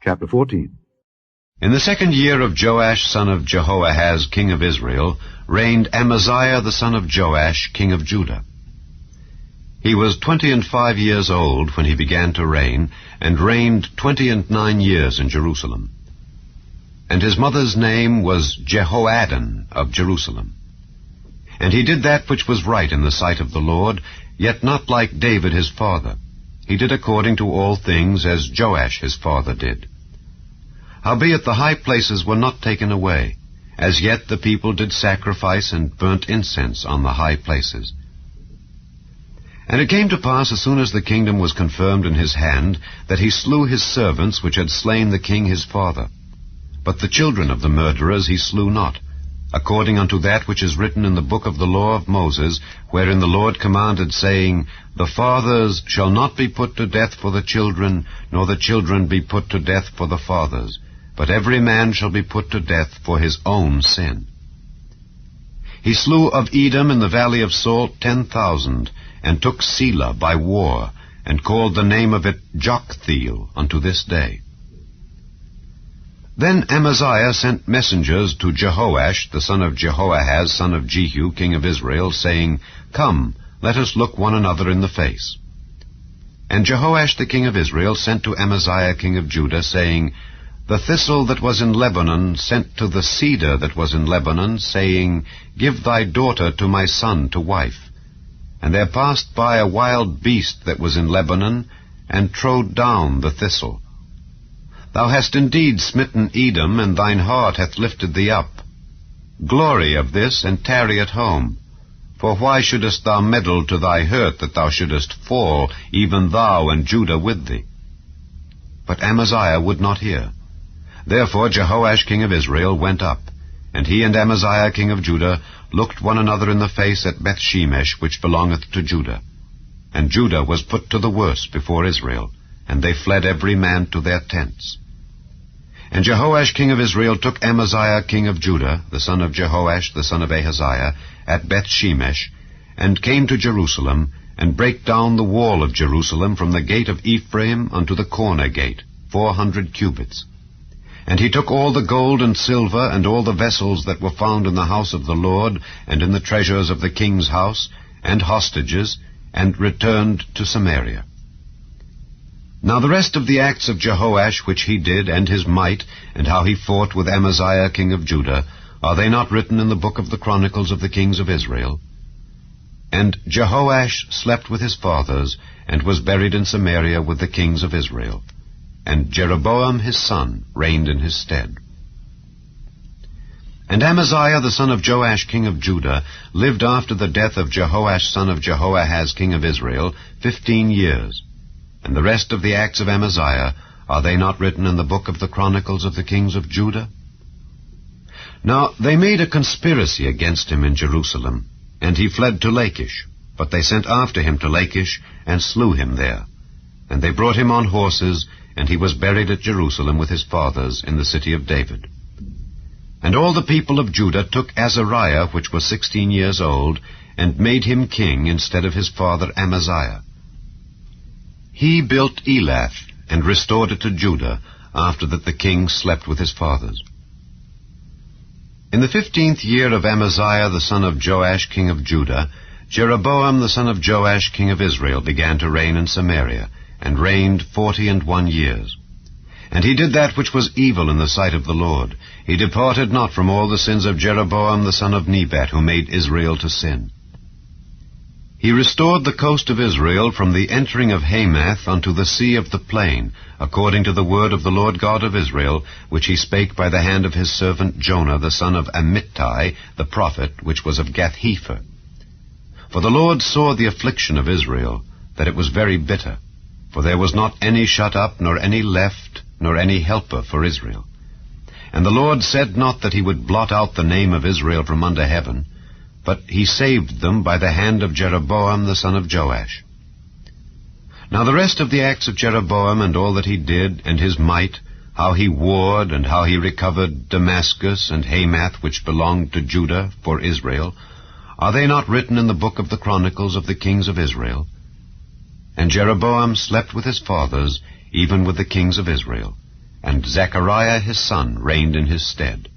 Chapter 14. In the 2nd year of Joash son of Jehoahaz, king of Israel, reigned Amaziah the son of Joash, king of Judah. He was 25 years old when he began to reign, and reigned 29 years in Jerusalem. And his mother's name was Jehoaddan of Jerusalem. And he did that which was right in the sight of the Lord, yet not like David his father. He did according to all things as Joash his father did. Howbeit the high places were not taken away. As yet the people did sacrifice and burnt incense on the high places. And it came to pass, as soon as the kingdom was confirmed in his hand, that he slew his servants which had slain the king his father. But the children of the murderers he slew not, according unto that which is written in the book of the law of Moses, wherein the Lord commanded, saying, The fathers shall not be put to death for the children, nor the children be put to death for the fathers, but every man shall be put to death for his own sin. He slew of Edom in the valley of Salt 10,000, and took Selah by war, and called the name of it Joktheel unto this day. Then Amaziah sent messengers to Jehoash, the son of Jehoahaz, son of Jehu, king of Israel, saying, Come, let us look one another in the face. And Jehoash the king of Israel sent to Amaziah king of Judah, saying, The thistle that was in Lebanon sent to the cedar that was in Lebanon, saying, Give thy daughter to my son to wife. And there passed by a wild beast that was in Lebanon, and trode down the thistle. Thou hast indeed smitten Edom, and thine heart hath lifted thee up. Glory of this, and tarry at home. For why shouldest thou meddle to thy hurt, that thou shouldest fall, even thou and Judah with thee? But Amaziah would not hear. Therefore Jehoash king of Israel went up, and he and Amaziah king of Judah looked one another in the face at Bethshemesh, which belongeth to Judah. And Judah was put to the worse before Israel, and they fled every man to their tents. And Jehoash king of Israel took Amaziah king of Judah, the son of Jehoash, the son of Ahaziah, at Bethshemesh, and came to Jerusalem, and brake down the wall of Jerusalem from the gate of Ephraim unto the corner gate, 400 cubits. And he took all the gold and silver, and all the vessels that were found in the house of the Lord, and in the treasures of the king's house, and hostages, and returned to Samaria. Now the rest of the acts of Jehoash which he did, and his might, and how he fought with Amaziah king of Judah, are they not written in the book of the Chronicles of the kings of Israel? And Jehoash slept with his fathers, and was buried in Samaria with the kings of Israel. And Jeroboam his son reigned in his stead. And Amaziah the son of Joash king of Judah lived after the death of Jehoash son of Jehoahaz king of Israel 15 years. And the rest of the acts of Amaziah, are they not written in the book of the Chronicles of the kings of Judah? Now they made a conspiracy against him in Jerusalem, and he fled to Lachish. But they sent after him to Lachish, and slew him there. And they brought him on horses, and he was buried at Jerusalem with his fathers in the city of David. And all the people of Judah took Azariah, which was 16 years old, and made him king instead of his father Amaziah. He built Elath, and restored it to Judah, after that the king slept with his fathers. In the 15th year of Amaziah the son of Joash king of Judah, Jeroboam the son of Joash king of Israel began to reign in Samaria, and reigned 41 years. And he did that which was evil in the sight of the Lord. He departed not from all the sins of Jeroboam the son of Nebat, who made Israel to sin. He restored the coast of Israel from the entering of Hamath unto the sea of the plain, according to the word of the Lord God of Israel, which he spake by the hand of his servant Jonah the son of Amittai, the prophet, which was of Gath-hepher. For the Lord saw the affliction of Israel, that it was very bitter. For there was not any shut up, nor any left, nor any helper for Israel. And the Lord said not that he would blot out the name of Israel from under heaven, but he saved them by the hand of Jeroboam the son of Joash. Now the rest of the acts of Jeroboam, and all that he did, and his might, how he warred, and how he recovered Damascus and Hamath, which belonged to Judah, for Israel, are they not written in the book of the Chronicles of the kings of Israel? And Jeroboam slept with his fathers, even with the kings of Israel. and Zechariah his son reigned in his stead.